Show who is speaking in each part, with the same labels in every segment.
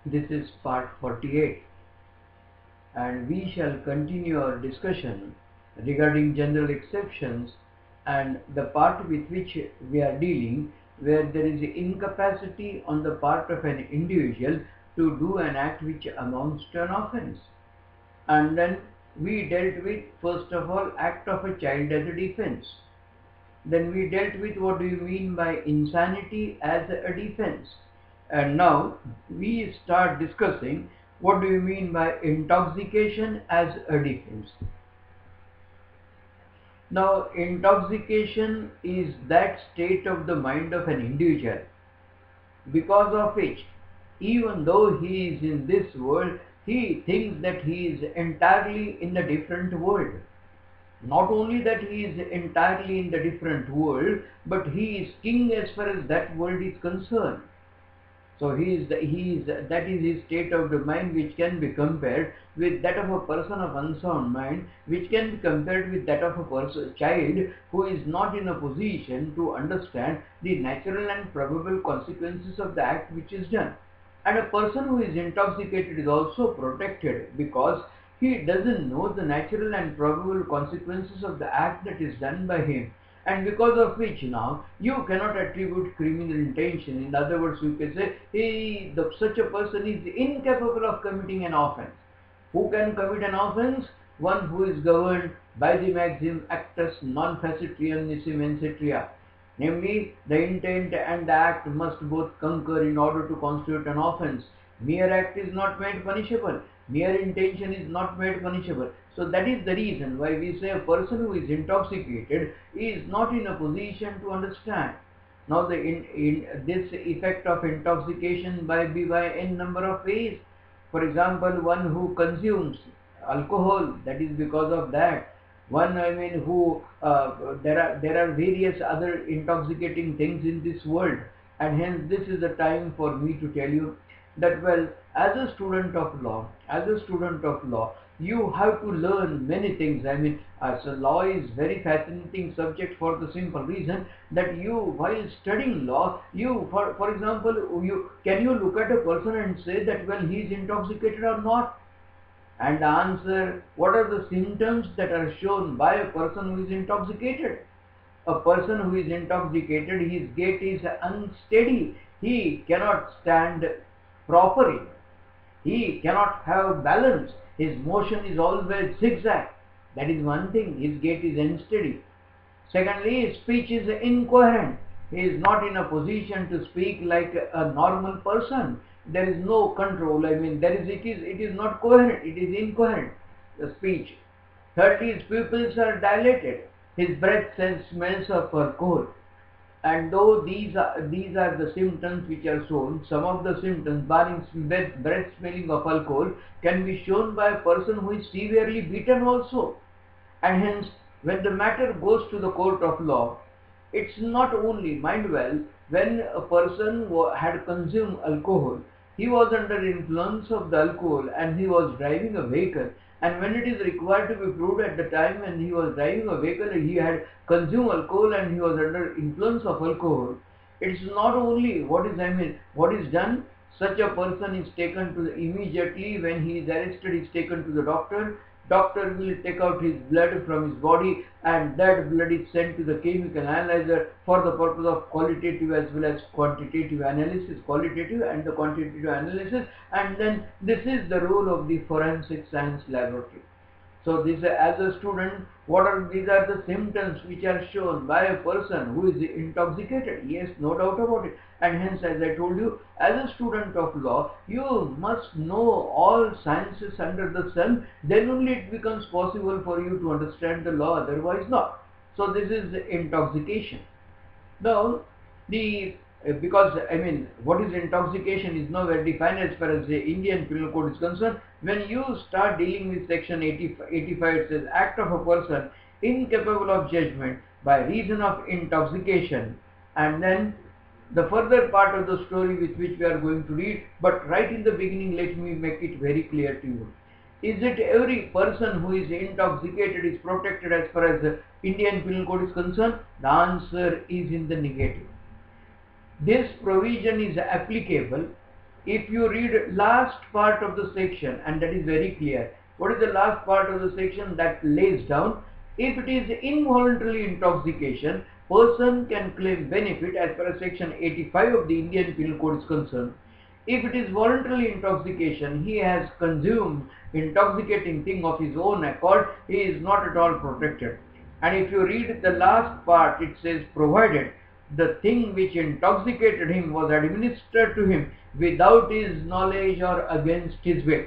Speaker 1: This is part 48, and we shall continue our discussion regarding general exceptions and the part with which we are dealing, where there is incapacity on the part of an individual to do an act which amounts to an offense. And then we dealt with, first of all, act of a child as a defense. Then we dealt with what do you mean by insanity as a defense. And now we start discussing what do you mean by intoxication as a defense. Now, intoxication is that state of the mind of an individual because of which, even though he is in this world, he thinks that he is entirely in a different world. Not only that he is entirely in the different world, but he is king as far as that world is concerned. So that is his state of the mind, which can be compared with that of a person of unsound mind, which can be compared with that of a child who is not in a position to understand the natural and probable consequences of the act which is done. And a person who is intoxicated is also protected because he doesn't know the natural and probable consequences of the act that is done by him, and because of which now you cannot attribute criminal intention. In other words, you can say such a person is incapable of committing an offense. Who can commit an offense? One who is governed by the maxim actus non facit nisi mensitria. Namely, the intent and the act must both concur in order to constitute an offense. Mere act is not made punishable. Mere intention is not made punishable. So that is the reason why we say a person who is intoxicated is not in a position to understand. Now this effect of intoxication may be by n number of ways. For example, one who consumes alcohol, that is because of that. One, who there are various other intoxicating things in this world, and hence this is the time for me to tell you that, well, as a student of law, you have to learn many things. So law is very fascinating subject for the simple reason that you, while studying law, for example, can you look at a person and say that, well, he is intoxicated or not? And answer, what are the symptoms that are shown by a person who is intoxicated? A person who is intoxicated, his gait is unsteady. He cannot stand properly. He cannot have balance. His motion is always zigzag. That is one thing. His gait is unsteady. Secondly, his speech is incoherent. He is not in a position to speak like a normal person. There is no control. It is not coherent. It is incoherent, the speech. Thirdly, his pupils are dilated. His breath smells of alcohol. And though these are the symptoms which are shown, some of the symptoms, barring breath smelling of alcohol, can be shown by a person who is severely beaten also. And hence, when the matter goes to the court of law, it's not only, mind well, when a person had consumed alcohol, he was under influence of the alcohol and he was driving a vehicle, and when it is required to be proved at the time when he was driving a vehicle he had consumed alcohol and he was under influence of alcohol, it's not only what is done. Such a person is taken to immediately when he is arrested, is taken to the doctor. Doctor will take out his blood from his body, and that blood is sent to the chemical analyzer for the purpose of qualitative as well as quantitative analysis, qualitative and the quantitative analysis, and then this is the role of the forensic science laboratory. So this, as a student, these are the symptoms which are shown by a person who is intoxicated. Yes, no doubt about it. And hence, as I told you, as a student of law, you must know all sciences under the sun. Then only it becomes possible for you to understand the law, otherwise not. So this is intoxication. Now, what is intoxication is nowhere defined as far as the Indian Penal Code is concerned. When you start dealing with section 85, it says act of a person incapable of judgment by reason of intoxication, and then the further part of the story with which we are going to read. But right in the beginning, let me make it very clear to you. Is it every person who is intoxicated is protected as far as the Indian Penal Code is concerned? The answer is in the negative. This provision is applicable if you read last part of the section, and that is very clear. What is the last part of the section? That lays down, if it is involuntary intoxication, person can claim benefit as per section 85 of the Indian Penal Code is concerned. If it is voluntary intoxication, he has consumed intoxicating thing of his own accord, he is not at all protected. And if you read the last part, it says, provided the thing which intoxicated him was administered to him without his knowledge or against his will.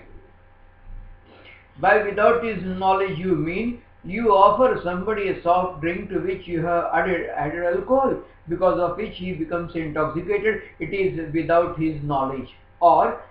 Speaker 1: By without his knowledge, you mean you offer somebody a soft drink to which you have added alcohol, because of which he becomes intoxicated. It is without his knowledge. Or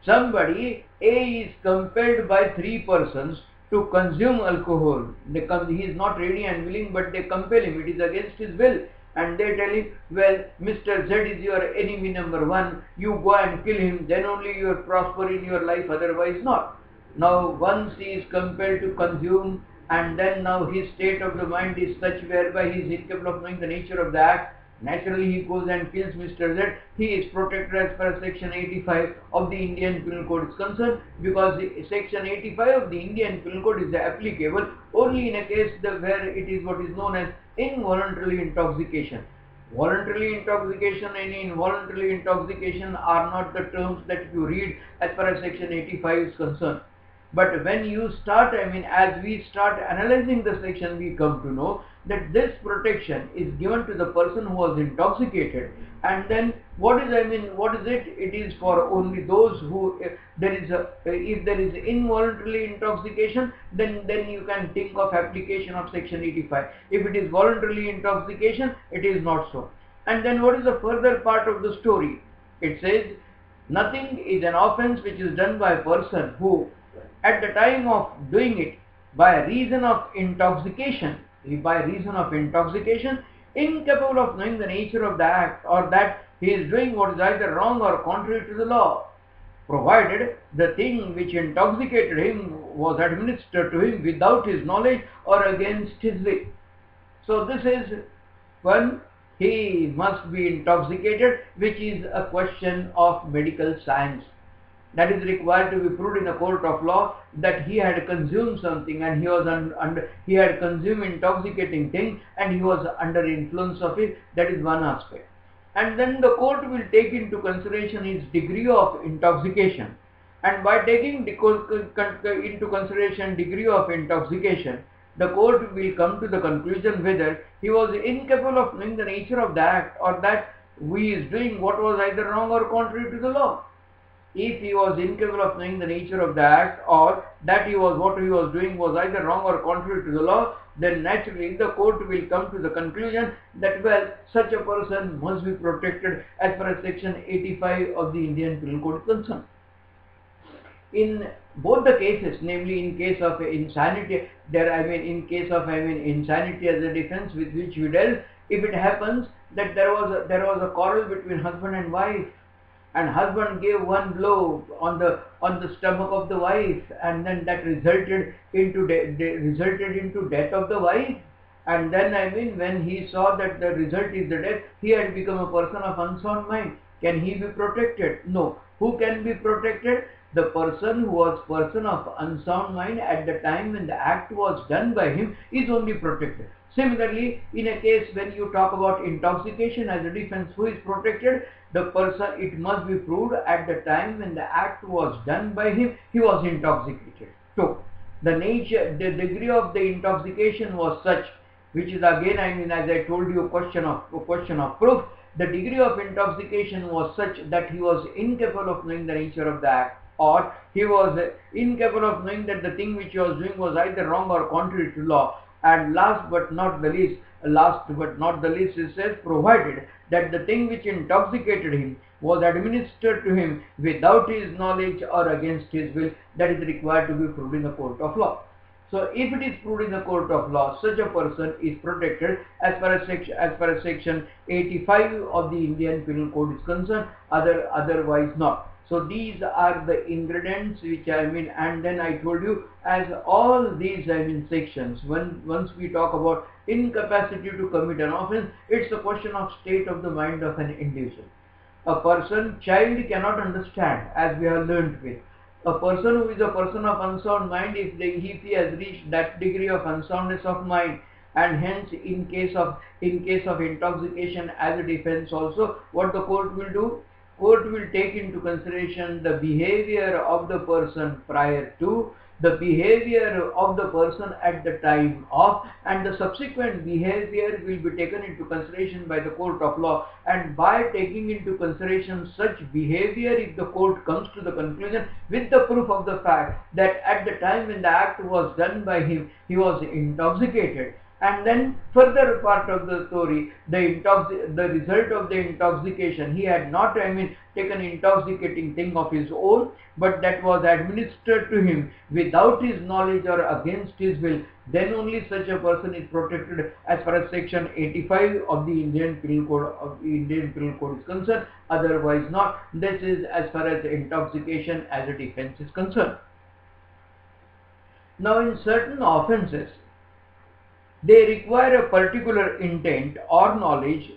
Speaker 1: somebody A is compelled by three persons to consume alcohol. He is not ready and willing, but they compel him. It is against his will. And they tell him, well, Mr. Z is your enemy number one. You go and kill him, then only you will prosper in your life, otherwise not. Now once he is compelled to consume, and then now his state of the mind is such whereby he is incapable of knowing the nature of the act, naturally he goes and kills Mr. Z. He is protected as per section 85 of the Indian Penal Code is concerned, because section 85 of the Indian Penal Code is applicable only in a case where it is what is known as involuntary intoxication. Voluntary intoxication and involuntary intoxication are not the terms that you read as far as section 85 is concerned. But when you start, as we start analyzing the section, we come to know that this protection is given to the person who was intoxicated. And then what is it? It is for only those who, if there is involuntary intoxication, then you can think of application of section 85. If it is voluntary intoxication, it is not so. And then what is the further part of the story? It says, nothing is an offense which is done by a person who, at the time of doing it, by reason of intoxication, incapable of knowing the nature of the act, or that he is doing what is either wrong or contrary to the law, provided the thing which intoxicated him was administered to him without his knowledge or against his will. So this is one, he must be intoxicated, which is a question of medical science. That is required to be proved in a court of law, that he had consumed something and he was he had consumed intoxicating thing and he was under influence of it. That is one aspect. And then the court will take into consideration his degree of intoxication. And by taking into consideration degree of intoxication, the court will come to the conclusion whether he was incapable of knowing the nature of the act, or that he is doing what was either wrong or contrary to the law. If he was incapable of knowing the nature of the act, or that what he was doing was either wrong or contrary to the law, then naturally the court will come to the conclusion that, well, such a person must be protected as per section 85 of the Indian Penal Code concerned. In both the cases, namely in case of insanity, insanity as a defense with which we dealt, if it happens that there was a quarrel between husband and wife, and husband gave one blow on the stomach of the wife, and then that resulted into death of the wife. And then when he saw that the result is the death, he had become a person of unsound mind. Can he be protected? No. Who can be protected? The person who was person of unsound mind at the time when the act was done by him is only protected. Similarly, in a case when you talk about intoxication as a defense, who is protected? The person, it must be proved at the time when the act was done by him, he was intoxicated. So, the degree of the intoxication was such, which is again, as I told you, a question of proof. The degree of intoxication was such that he was incapable of knowing the nature of the act, or he was incapable of knowing that the thing which he was doing was either wrong or contrary to law. And last but not the least, it says, provided that the thing which intoxicated him was administered to him without his knowledge or against his will, that is required to be proved in the court of law. So if it is proved in the court of law, such a person is protected as per section 85 of the Indian Penal Code is concerned, otherwise not. So these are the ingredients which and then I told you, as all these sections, once we talk about incapacity to commit an offense, it's a question of state of the mind of an individual. child cannot understand, as we have learnt with. A person who is a person of unsound mind, if he has reached that degree of unsoundness of mind, and hence in case of intoxication as a defense also, what the court will do? Court will take into consideration the behavior of the person prior to, the behavior of the person at the time of, and the subsequent behavior will be taken into consideration by the court of law. And by taking into consideration such behavior, if the court comes to the conclusion with the proof of the fact that at the time when the act was done by him, he was intoxicated, and then further part of the story, the result of the intoxication, he had not taken intoxicating thing of his own, but that was administered to him without his knowledge or against his will, then only such a person is protected as far as section 85 of the Indian Penal Code is concerned, otherwise not. This is as far as intoxication as a defense is concerned. Now, in certain offences, they require a particular intent or knowledge,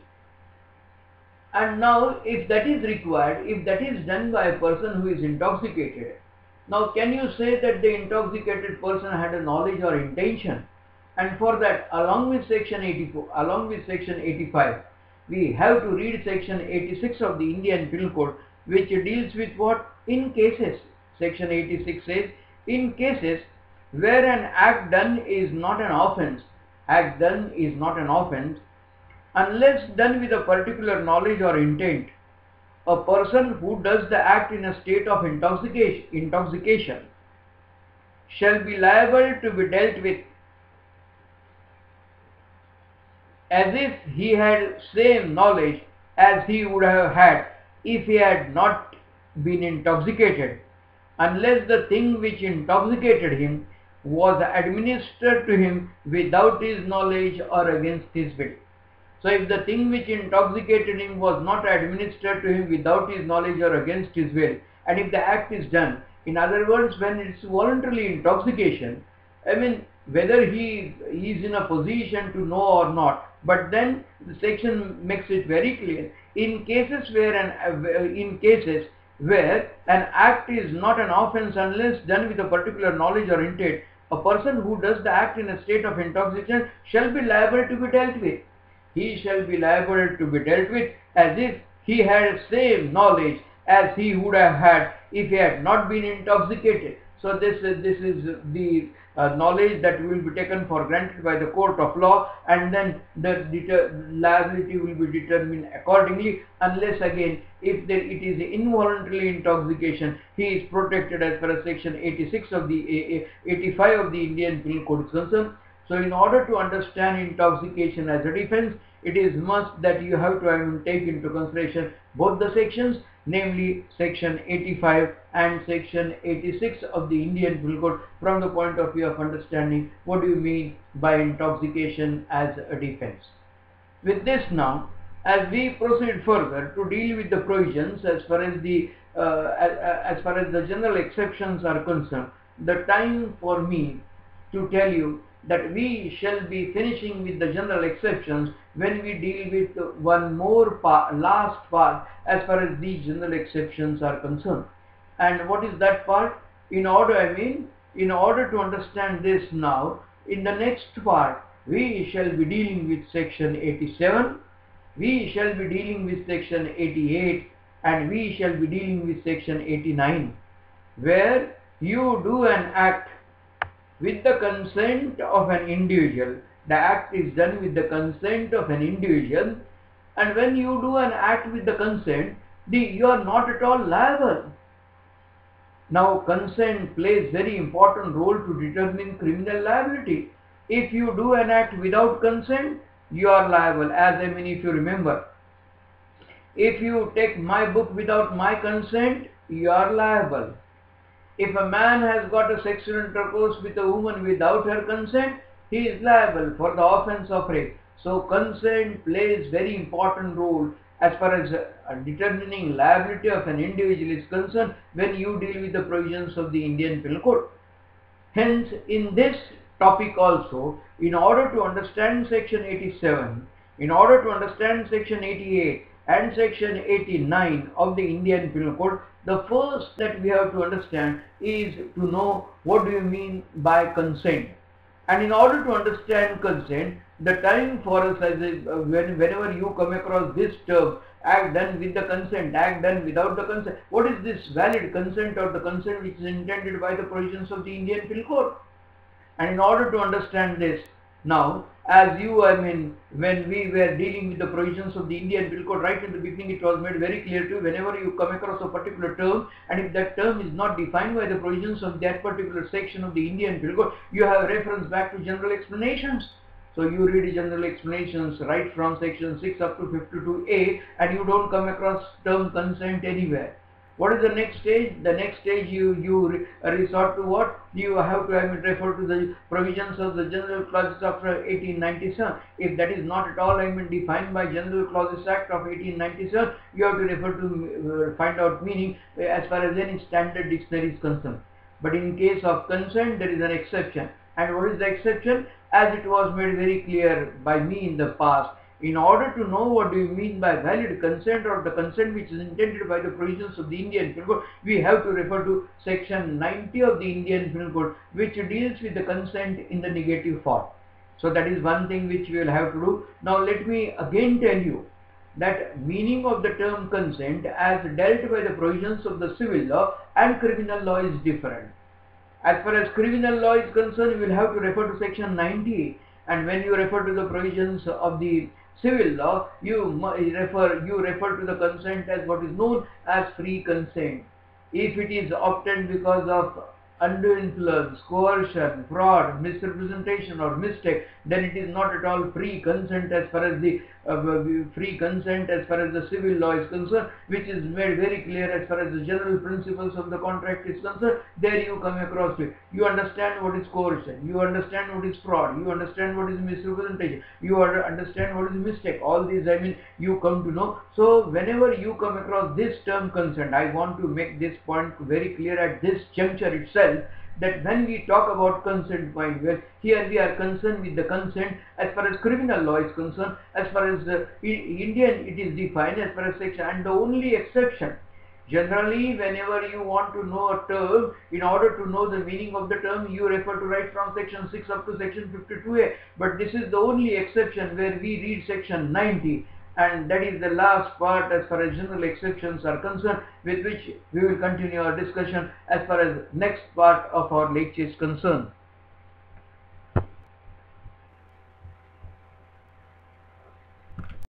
Speaker 1: and now if that is required, if that is done by a person who is intoxicated, now can you say that the intoxicated person had a knowledge or intention? And for that, along with section 85, we have to read section 86 of the Indian Penal Code, which deals with what? In cases. Section 86 says, in cases where an act done is not an offense, unless done with a particular knowledge or intent, a person who does the act in a state of intoxication shall be liable to be dealt with as if he had same knowledge as he would have had if he had not been intoxicated, unless the thing which intoxicated him was administered to him without his knowledge or against his will. So if the thing which intoxicated him was not administered to him without his knowledge or against his will, and if the act is done, in other words, when it's voluntarily intoxication, whether he is in a position to know or not, but then the section makes it very clear, in cases where an act is not an offense unless done with a particular knowledge or intent, a person who does the act in a state of intoxication shall be liable to be dealt with. He shall be liable to be dealt with as if he had same knowledge as he would have had if he had not been intoxicated. So this is the knowledge that will be taken for granted by the court of law, and then the liability will be determined accordingly, unless again if it is involuntary intoxication, he is protected as per section 86 of the 85 of the Indian Penal Code is concerned. So in order to understand intoxication as a defense, it is must that you have to take into consideration both the sections, namely section 85 and section 86 of the Indian Penal Code, from the point of view of understanding what do you mean by intoxication as a defense. With this now, as we proceed further to deal with the provisions as far as the general exceptions are concerned, the time for me to tell you that we shall be finishing with the general exceptions when we deal with one more last part as far as these general exceptions are concerned. And what is that part? In order to understand this now, in the next part we shall be dealing with section 87, we shall be dealing with section 88, and we shall be dealing with section 89, where you do an act with the consent of an individual. The act is done with the consent of an individual, and when you do an act with the consent, you are not at all liable. Now, consent plays very important role to determine criminal liability. If you do an act without consent, you are liable. If you remember, if you take my book without my consent, you are liable. If a man has got a sexual intercourse with a woman without her consent, he is liable for the offense of rape. So consent plays very important role as far as determining liability of an individual is concerned when you deal with the provisions of the Indian Penal Code. Hence, in this topic also, in order to understand section 87, in order to understand section 88, and section 89 of the Indian Penal Code, the first that we have to understand is to know what do you mean by consent. And in order to understand consent, the time for us as whenever you come across this term, act done with the consent, act done without the consent, what is this valid consent or the consent which is intended by the provisions of the Indian Penal Code? And in order to understand this, now, as when we were dealing with the provisions of the Indian Penal Code, right in the beginning it was made very clear to you, whenever you come across a particular term, and if that term is not defined by the provisions of that particular section of the Indian Penal Code, you have reference back to general explanations. So you read general explanations right from section 6 up to 52A, and you don't come across term consent anywhere. What is the next stage? The next stage you resort to what? You have to refer to the provisions of the General Clauses of 1897. If that is not at all defined by General Clauses Act of 1897, you have to refer to find out meaning as far as any standard dictionary is concerned. But in case of consent, there is an exception. And what is the exception? As it was made very clear by me in the past, in order to know what do you mean by valid consent or the consent which is intended by the provisions of the Indian Penal Code, we have to refer to section 90 of the Indian Penal Code, which deals with the consent in the negative form. So that is one thing which we will have to do. Now let me again tell you that meaning of the term consent as dealt by the provisions of the civil law and criminal law is different. As far as criminal law is concerned, you will have to refer to section 90, and when you refer to the provisions of the civil law, you refer to the consent as what is known as free consent. If it is obtained because of undue influence, coercion, fraud, misrepresentation or mistake, then it is not at all free consent as far as the civil law is concerned, which is made very clear as far as the general principles of the contract is concerned. There you come across it. You understand what is coercion, you understand what is fraud, you understand what is misrepresentation, you understand what is mistake. All these you come to know. So whenever you come across this term consent, I want to make this point very clear at this juncture itself, that when we talk about consent point, well, here we are concerned with the consent as far as criminal law is concerned. As far as Indian, it is defined as per a section, and the only exception, generally whenever you want to know a term, in order to know the meaning of the term, you refer to right from section 6 up to section 52A, but this is the only exception where we read section 90, and that is the last part as far as general exceptions are concerned, with which we will continue our discussion as far as next part of our lecture is concerned.